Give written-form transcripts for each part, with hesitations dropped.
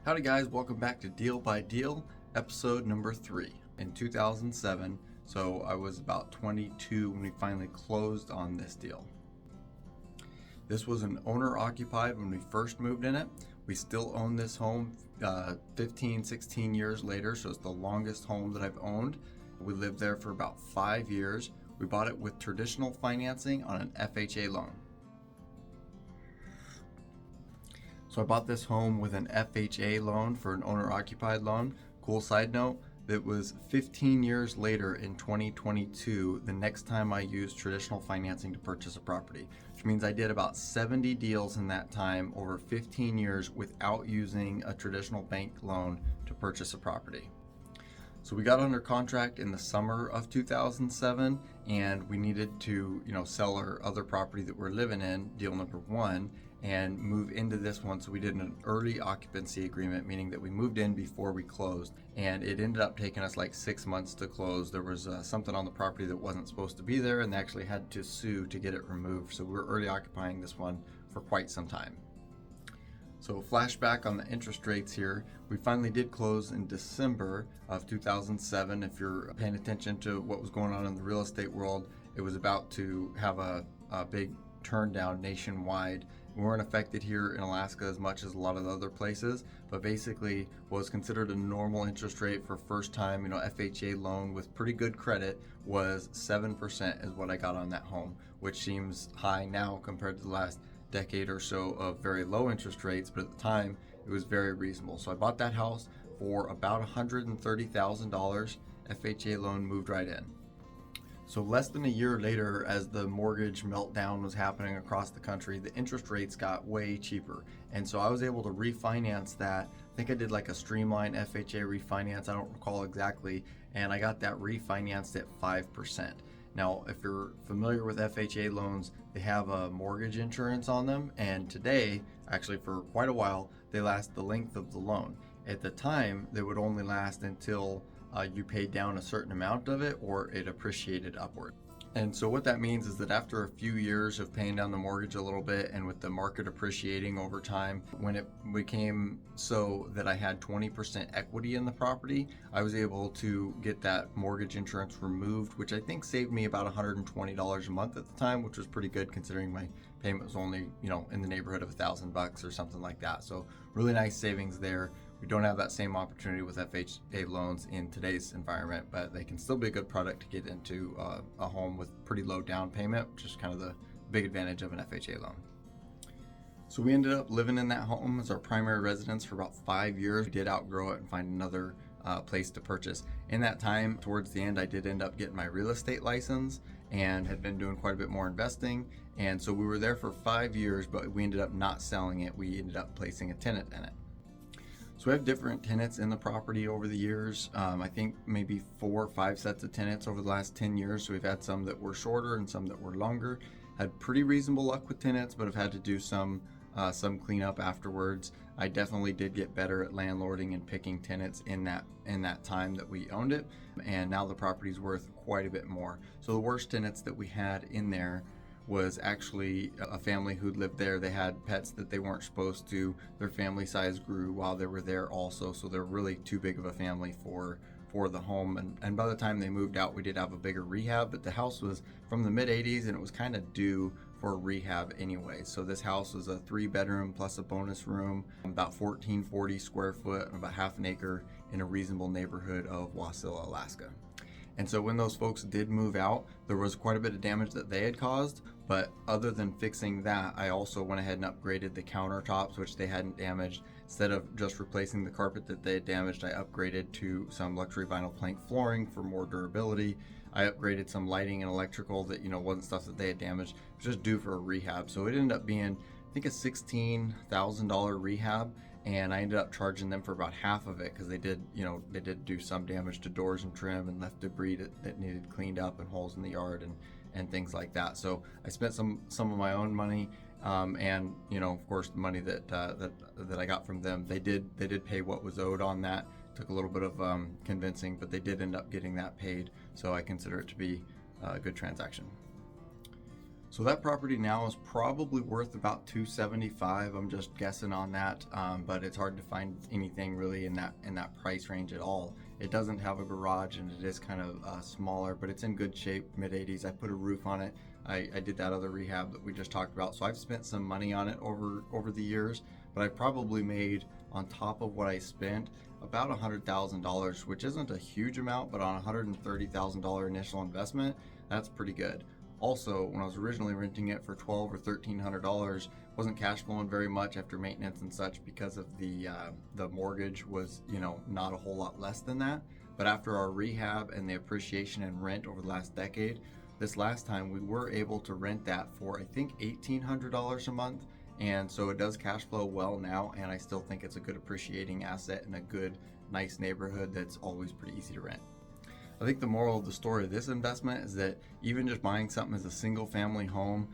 Howdy guys, welcome back to Deal by Deal, episode number 3. In 2007, so I was about 22 when we finally closed on this deal. This was an owner-occupied when we first moved in it. We still own this home 16 years later, so it's the longest home that I've owned. We lived there for about 5 years. We bought it with traditional financing on an FHA loan. So I bought this home with an FHA loan for an owner-occupied loan. Cool side note, that was 15 years later in 2022, the next time I used traditional financing to purchase a property, which means I did about 70 deals in that time over 15 years without using a traditional bank loan to purchase a property. So we got under contract in the summer of 2007, and we needed to, sell our other property that we're living in, deal number 1, and move into this one. So we did an early occupancy agreement, meaning that we moved in before we closed, and it ended up taking us like 6 months to close. There was something on the property that wasn't supposed to be there, and they actually had to sue to get it removed. So we were early occupying this one for quite some time. So flashback on the interest rates here, we finally did close in December of 2007. If you're paying attention to what was going on in the real estate world, it was about to have a big turn down nationwide. We weren't affected here in Alaska as much as a lot of the other places, but basically what was considered a normal interest rate for first time, FHA loan with pretty good credit was 7% is what I got on that home, which seems high now compared to the last decade or so of very low interest rates, but at the time it was very reasonable. So I bought that house for about $130,000. FHA loan moved right in. So less than a year later, as the mortgage meltdown was happening across the country, the interest rates got way cheaper. And so I was able to refinance that. I think I did like a streamlined FHA refinance, I don't recall exactly, and I got that refinanced at 5%. Now, if you're familiar with FHA loans, they have a mortgage insurance on them, and today, actually for quite a while, they last the length of the loan. At the time, they would only last until you paid down a certain amount of it or it appreciated upward. And so what that means is that after a few years of paying down the mortgage a little bit and with the market appreciating over time, when it became so that I had 20% equity in the property, I was able to get that mortgage insurance removed, which I think saved me about $120 a month at the time, which was pretty good considering my payment was only, in the neighborhood of $1,000 or something like that. So really nice savings there. We don't have that same opportunity with FHA loans in today's environment, but they can still be a good product to get into a home with pretty low down payment, which is kind of the big advantage of an FHA loan. So we ended up living in that home as our primary residence for about 5 years. We did outgrow it and find another place to purchase. In that time, towards the end, I did end up getting my real estate license and had been doing quite a bit more investing. And so we were there for 5 years, but we ended up not selling it. We ended up placing a tenant in it. So we have different tenants in the property over the years. I think maybe 4 or 5 sets of tenants over the last 10 years. So we've had some that were shorter and some that were longer. Had pretty reasonable luck with tenants, but have had to do some cleanup afterwards. I definitely did get better at landlording and picking tenants in that time that we owned it. And now the property's worth quite a bit more. So the worst tenants that we had in there was actually a family who lived there. They had pets that they weren't supposed to. Their family size grew while they were there also, so they're really too big of a family for the home. And by the time they moved out, we did have a bigger rehab, but the house was from the mid 80s and it was kind of due for a rehab anyway. So this house was a 3-bedroom plus a bonus room, about 1440 square foot, about half an acre in a reasonable neighborhood of Wasilla, Alaska. And so when those folks did move out, there was quite a bit of damage that they had caused. But other than fixing that, I also went ahead and upgraded the countertops, which they hadn't damaged. Instead of just replacing the carpet that they had damaged, I upgraded to some luxury vinyl plank flooring for more durability. I upgraded some lighting and electrical that, wasn't stuff that they had damaged. It was just due for a rehab. So it ended up being, I think, a $16,000 rehab. And I ended up charging them for about half of it because they did do some damage to doors and trim and left debris that needed cleaned up and holes in the yard and things like that. So I spent some of my own money, and of course the money that I got from them. They did pay what was owed on that. Took a little bit of convincing, but they did end up getting that paid. So I consider it to be a good transaction. So that property now is probably worth about $275. I'm just guessing on that, but it's hard to find anything really in that price range at all. It doesn't have a garage and it is kind of smaller, but it's in good shape, mid 80s. I put a roof on it. I did that other rehab that we just talked about. So I've spent some money on it over the years, but I probably made, on top of what I spent, about $100,000, which isn't a huge amount, but on a $130,000 initial investment, that's pretty good. Also, when I was originally renting it for $1,200 or $1,300, wasn't cash flowing very much after maintenance and such because of the mortgage was, not a whole lot less than that. But after our rehab and the appreciation in rent over the last decade, this last time we were able to rent that for, I think, $1,800 a month. And so it does cash flow well now, and I still think it's a good appreciating asset in a good, nice neighborhood that's always pretty easy to rent. I think the moral of the story of this investment is that even just buying something as a single family home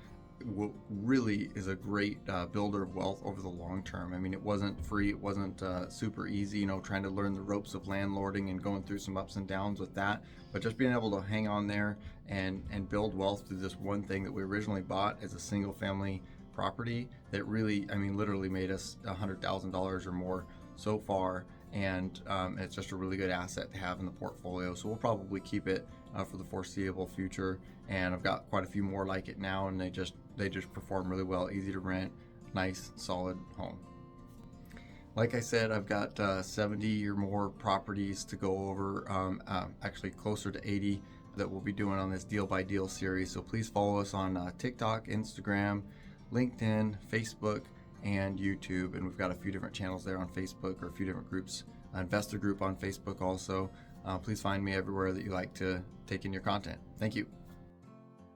really is a great builder of wealth over the long term. I mean, it wasn't free, it wasn't super easy, trying to learn the ropes of landlording and going through some ups and downs with that, but just being able to hang on there and build wealth through this one thing that we originally bought as a single family property that really, literally made us $100,000 or more so far. And it's just a really good asset to have in the portfolio. So we'll probably keep it for the foreseeable future. And I've got quite a few more like it now, and they just perform really well, easy to rent, nice, solid home. Like I said, I've got 70 or more properties to go over, actually closer to 80 that we'll be doing on this deal by deal series. So please follow us on TikTok, Instagram, LinkedIn, Facebook, and YouTube, and we've got a few different channels there on Facebook, or a few different groups, investor group on Facebook also. Please find me everywhere that you like to take in your content. Thank you.